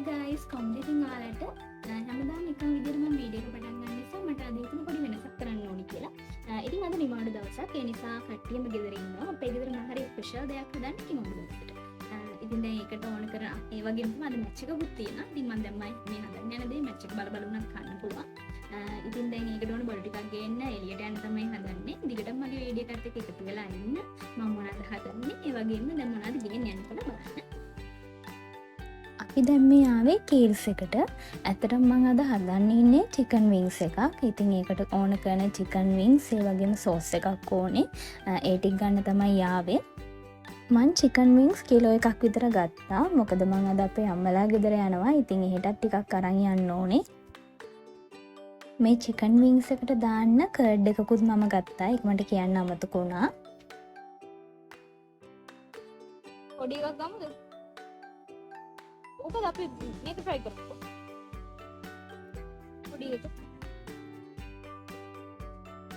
guys, කොහොමද ඉතින් ඔයාලට හැමදාම නිකන් විදිහට මම වීඩියෝ එක පටන් ගන්න නිසා මට අද ඉතින් පොඩි වෙනසක් කරන්න ඕනි කියලා. ඉතින් අද නිමාඩු දවසක්. ඒ නිසා කට්ටියම ගෙදර ඉන්නවා. අපේ ගෙදර මම හරි ස්පෙෂල් දෙයක් හදන්න නිමාඩු දවසට. ඉතින් දැන් ඒකට ඕන කරන ඒ වගේම තමයි අද මැච් එකකුත් තියෙනවා. ඉතින් මම දැන් මේ හදන්න යන දේ මැච් එක බල උනත් කන්න පුළුවන්. ඉතින් දැන් ඒකට ඕන බඩු ටිකක් ගේන්න එළියට යන්න තමයි හදන්නේ. දිගටම මගේ වීඩියෝ එකත් එක්ක එකතු වෙලා ඉන්න. මම මොනවද හදන්නේ? ඒ වගේම දැන් මොනවද ගේන්න යන්න කියලා බලන්න. අපි දැන් මේ ආවේ කීල්ස් එකට. ඇත්තටම මම අද හදන්න ඉන්නේ චිකන් වින්ග්ස් එකක්. ඉතින් ඒකට ඕන කරන චිකන් වින්ග්ස් ඒ වගේම සෝස් එකක් ඕනේ. ඒ ටික ගන්න තමයි ආවේ. මං චිකන් වින්ග්ස් කිලෝ එකක් විතර ගත්තා. මොකද මං අද අපේ අම්මලා ගෙදර යනවා. ඉතින් එහෙටත් ටිකක් අරන් යන්න ඕනේ. මේ චිකන් වින්ග්ස් එකට දාන්න කර්ඩ් එකකුත් මම ගත්තා. ඒක මට කියන්න අමතක වුණා. පොඩි එකක් ගමුද? ඕකද අපි මේක try කරමු. පොඩි එක.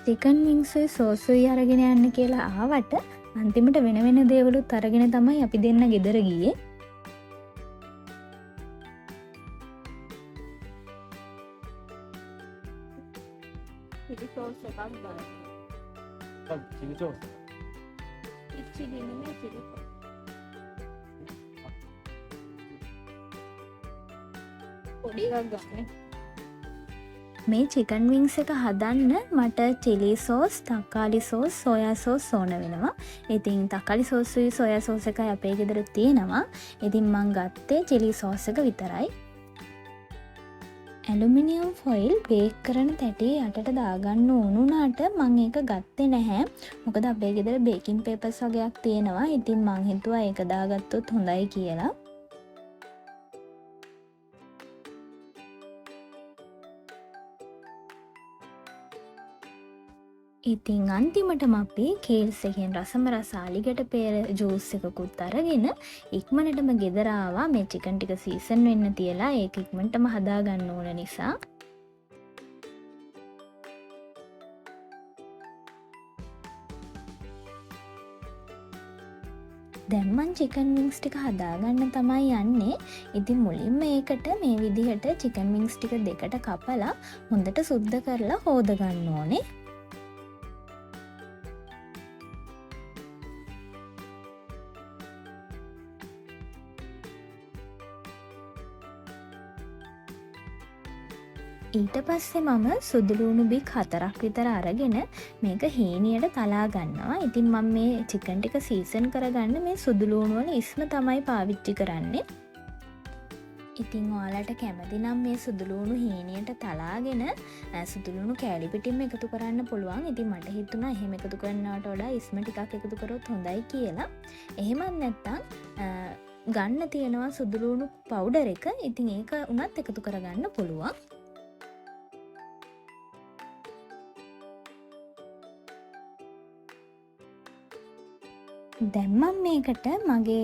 චිකන් වින්ග්ස් සෝසුයි අරගෙන යන්න කියලා ආවට අන්තිමට වෙන වෙන දේවලුත් අරගෙන තමයි අපි දෙන්න ගෙදර ගියේ. චිලි සෝස් එකක් ගන්න. Chili sauce. චිලි නෙමෙයි චිලි. පොඩි එකක් ගන්න. මේ චිකන් වින්ග්ස් එක හදන්න මට චිලි සෝස්, තක්කාලි සෝස්, සෝයා සෝස් ඕන වෙනවා. ඉතින් තක්කාලි සෝසුයි සෝයා සෝස් එකයි අපේ ගෙදර තියෙනවා. ඉතින් මං ගත්තේ චිලි සෝස් එක විතරයි. ඇලුමිනියම් ෆොයිල් බේක් කරන තැටියේ යටට දාගන්න ඕනුනාට මං ඒක ගත්තේ නැහැ. මොකද අපේ ගෙදර බේකින් පේපර්ස් වගේක් තියෙනවා. ඉතින් මං හිතුවා ඒක දාගත්තොත් හොඳයි කියලා. ඉතින් අන්තිමටම අපි කේල්ස් එකෙන් රසම රස අලිගට පෙර ජූස් එකකුත් අරගෙන ඉක්මනටම ගෙදර ආවා. මේ චිකන් ටික සීසන් වෙන්න තියලා ඒක ඉක්මනටම හදා ගන්න ඕන නිසා. දැන් මං චිකන් වින්ග්ස් ටික හදාගන්න තමයි යන්නේ. ඉතින් මුලින්ම ඒකට මේ විදිහට චිකන් වින්ග්ස් ටික දෙකට කපලා හොඳට සුද්ධ කරලා හොද ගන්න ඕනේ. ඊට පස්සේ මම සුදුලුණු බික් 4ක් විතර අරගෙන මේක හීනියට තලා ගන්නවා. ඉතින් මම මේ චිකන් ටික සීසන් කරගන්න මේ සුදුලුණු වල ඉස්ම තමයි පාවිච්චි කරන්නේ. ඉතින් ඔයාලට කැමති නම් මේ සුදුලුණු හීනියට තලාගෙන සුදුලුණු කෑලි පිටින්ම එකතු කරන්න පුළුවන්. ඉතින් මට හිතුණා එහෙම එකතු කරනවට වඩා ඉස්ම ටිකක් එකතු කරොත් හොඳයි කියලා. එහෙමත් නැත්නම් ගන්න තියෙනවා සුදුලුණු පවුඩර් එක. ඉතින් ඒක උනත් එකතු කරගන්න පුළුවන්. දැන් මම මේකට මගේ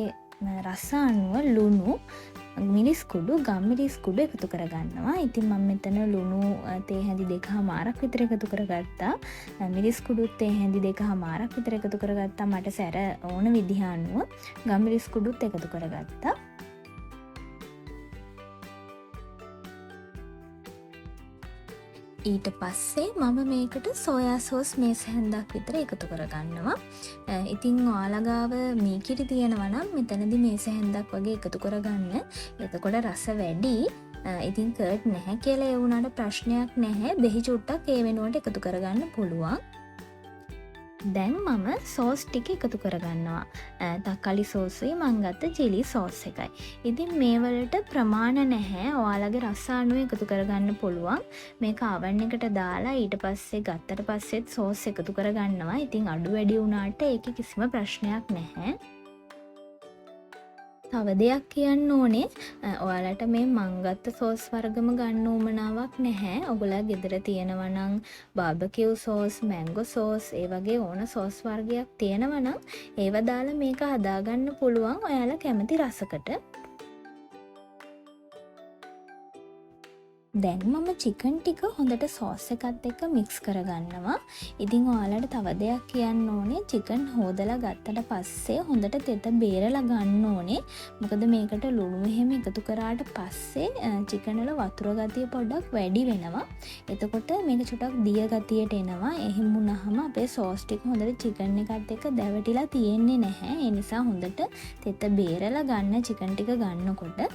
රස අනුව ලුණු, මිරිස් කුඩු, ගම්මිරිස් කුඩු එකතු කරගන්නවා. ඉතින් මම මෙතන ලුණු තේ හැඳි 2මාරක් විතර එකතු කරගත්තා. මිරිස් කුඩුත් තේ හැඳි 2මාරක් විතර එකතු කරගත්තා. මට සැර ඕන විදිහ අනුව ගම්මිරිස් කුඩුත් එකතු කරගත්තා. ඊට පස්සේ මම මේකට සෝයා සෝස් මේස හැන්දක් විතර එකතු කරගන්නවා. ඉතින් ඔයාලා ගාව මීකිරි තියෙනවා නම් මෙතනදී මේස හැන්දක් වගේ එකතු කරගන්න. එතකොට රස වැඩි. ඉතින් කර්ඩ් නැහැ කියලා ඒ වුණාට ප්‍රශ්නයක් නැහැ. දෙහි චුට්ටක් ඒ වෙනුවට එකතු කරගන්න පුළුවන්. දැන් මම සෝස් ටික එකතු කරගන්නවා. තක්කාලි සෝසුයි මං ගත්ත චිලි සෝස් එකයි. ඉතින් මේ වලට ප්‍රමාණ නැහැ. ඔයාලගේ රස අනුව එකතු කරගන්න පුළුවන්. මේක oven එකට දාලා ඊට පස්සේ ගත්තට පස්සෙත් සෝස් එකතු කරගන්නවා. ඉතින් අඩු වැඩි වුණාට ඒකේ කිසිම ප්‍රශ්නයක් නැහැ. තව දෙයක් කියන්න ඕනේ. ඔයාලට මේ මං ගත්ත සෝස් වර්ගම ගන්න උවමනාවක් නැහැ. ඔයගොල්ලෝ ගෙදර තියෙනවා නම් බාබකියු සෝස්, මැංගෝ සෝස්, ඒ වගේ ඕන සෝස් වර්ගයක් තියෙනවා නම් ඒව දාලා මේක හදාගන්න පුළුවන් ඔයාලා කැමති රසකට. දැන් මම චිකන් ටික හොඳට සෝස් එකත් එක්ක මික්ස් කරගන්නවා. ඉතින් ඔයාලට තව දෙයක් කියන්න ඕනේ, චිකන් හොදලා ගත්තට පස්සේ හොඳට තෙත බේරලා ගන්න ඕනේ. මොකද මේකට ලුණු එහෙම එකතු කරාට පස්සේ චිකන් වල වතුර ගතිය පොඩ්ඩක් වැඩි වෙනවා. එතකොට මේක චුට්ටක් දිය ගතියට එනවා. එහෙම වුණාම අපේ සෝස් ටික හොඳට චිකන් එකත් එක්ක දැවටිලා තියෙන්නේ නැහැ. ඒ නිසා හොඳට තෙත බේරලා ගන්න චිකන් ටික ගන්නකොට.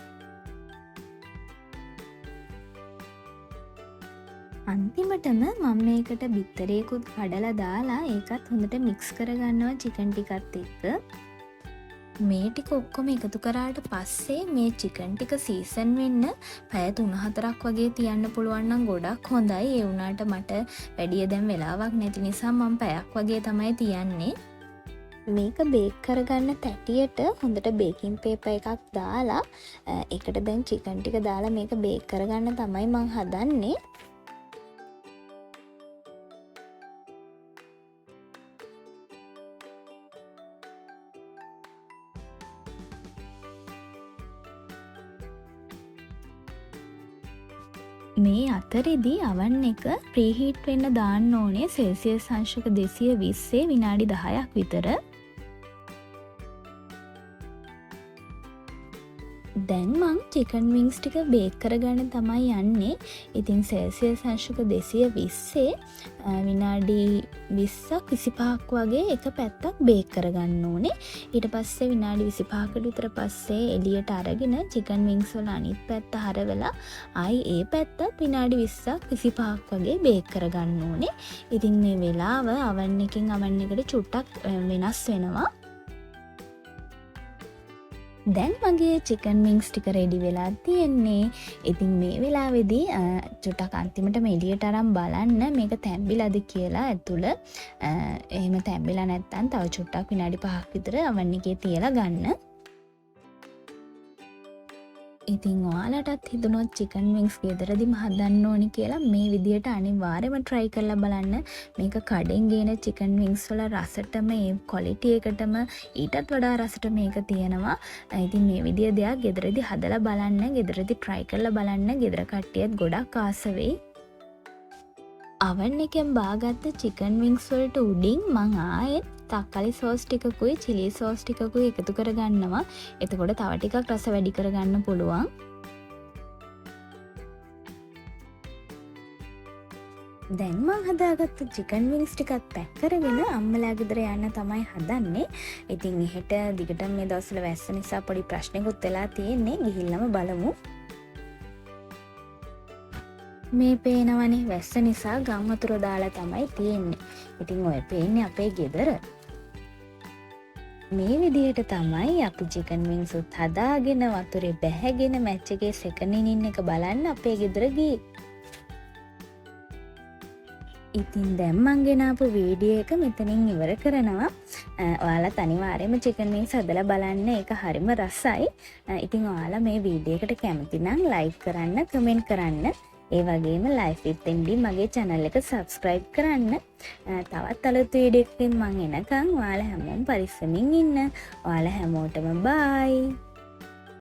අන්තිමටම මම මේකට බිත්තරයකුත් කඩලා දාලා ඒකත් හොඳට මික්ස් කරගන්නවා චිකන් ටිකත් එක්ක. මේ ටික ඔක්කොම එකතු කරාට පස්සේ මේ චිකන් ටික සීසන් වෙන්න පැය 3-4ක් වගේ තියන්න පුළුවන් නම් ගොඩක් හොඳයි. ඒ වුණාට මට වැඩිය දැන් වෙලාවක් නැති නිසා මම පැයක් වගේ තමයි තියන්නේ. මේක බේක් කරගන්න තැටියට හොඳට බේකින් පේපර් එකක් දාලා ඒකට දැන් චිකන් ටික දාලා මේක බේක් කරගන්න තමයි මම හදන්නේ. මේ අතරෙදි අවන් එක ප්‍රීහීට් වෙන්න දාන්න ඕනේ සෙල්සියස් අංශක 220 විනාඩි 10ක් විතර. දැන් මං චිකන් විංග්ස් ටික බේක් කරගන්න තමයි යන්නේ. ඉතින් සෙල්සියස් අංශක 220 විනාඩි 20ක් 25ක් වගේ එක පැත්තක් බේක් කරගන්න ඕනේ. ඊට පස්සේ විනාඩි 25කට විතර පස්සේ එළියට අරගෙන චිකන් විංග්ස් වල අනිත් පැත්ත හරවලා ආයි ඒ පැත්තත් විනාඩි 20ක් 25ක් වගේ බේක් කරගන්න ඕනේ. ඉතින් මේ වෙලාව අවන් එකෙන් අවන් එකට චුට්ටක් වෙනස් වෙනවා. දැන් මගේ චිකන් විංග්ස් ටික රෙඩි වෙලා තියෙන්නේ. ඉතින් මේ වෙලාවේදී චුට්ටක් අන්තිමටම එළියට අරන් බලන්න මේක තැම්බිලාද කියලා ඇතුළ. එහෙම තැම්බිලා නැත්නම් තව චුට්ටක් විනාඩි 5ක් විතර oven එකේ තියලා ගන්න. ඉතින් ඔයාලටත් හිතුනොත් චිකන් විංග්ස් ගෙදරදිම හදන්න ඕනි කියලා මේ විදියට අනිවාර්යයෙන්ම try කරලා බලන්න. මේක කඩෙන් ගේන චිකන් විංග්ස් වල රසටම ඒ quality එකටම ඊටත් වඩා රසට මේක තියෙනවා. ඉතින් මේ විදිය දෙයක් ගෙදරදී හදලා බලන්න, ගෙදරදී try කරලා බලන්න. ගෙදර කට්ටියත් ගොඩක් ආස වෙයි. oven එකෙන් බාගත්ත චිකන් විංග්ස් වලට උඩින් මං ආයෙත් තක්කාලි සෝස් ටිකකුයි චිලි සෝස් ටිකකුයි එකතු කරගන්නවා. එතකොට තව ටිකක් රස වැඩි කරගන්න පුළුවන්. දැන් මම හදාගත්ත චිකන් විංග්ස් ටිකත් පැක් කරගෙන අම්මලා ගෙදර යන්න තමයි හදන්නේ. ඉතින් එහෙට දිගටම මේ දවස්වල වැස්ස නිසා පොඩි ප්‍රශ්නකුත් වෙලා තියෙන්නේ. ගිහිල්ලාම බලමු. මේ පේනවනේ වැස්ස නිසා ගම් වතුර දාලා තමයි තියෙන්නේ. ඉතින් ඔය පේන්නේ අපේ ගෙදර. මේ විදිහට තමයි අපි චිකන් විංග්ස් උත් හදාගෙන වතුරේ බැහැගෙන මැච් එකේ සෙකන්ඩ් ඉනින් එක බලන්න අපේ ගෙදර ගියේ. ඉතින් දැන් මං ගෙනාපු වීඩියෝ එක මෙතනින් ඉවර කරනවා. ඔයාලත් අනිවාර්යයෙන්ම චිකන් විංග්ස් හදලා බලන්න. ඒක හරිම රසයි. ඉතින් ඔයාලා මේ වීඩියෝ එකට කැමති නම් ලයික් කරන්න, කමෙන්ට් කරන්න. ඒ වගේම ලයිෆ් විත් එම්ඩි මගේ channel එක subscribe කරන්න. තවත් අලුත් වීඩියෝ එකකින් මම එනකන් ඔයාලා හැමෝම පරිස්සමින් ඉන්න. ඔයාලා හැමෝටම bye.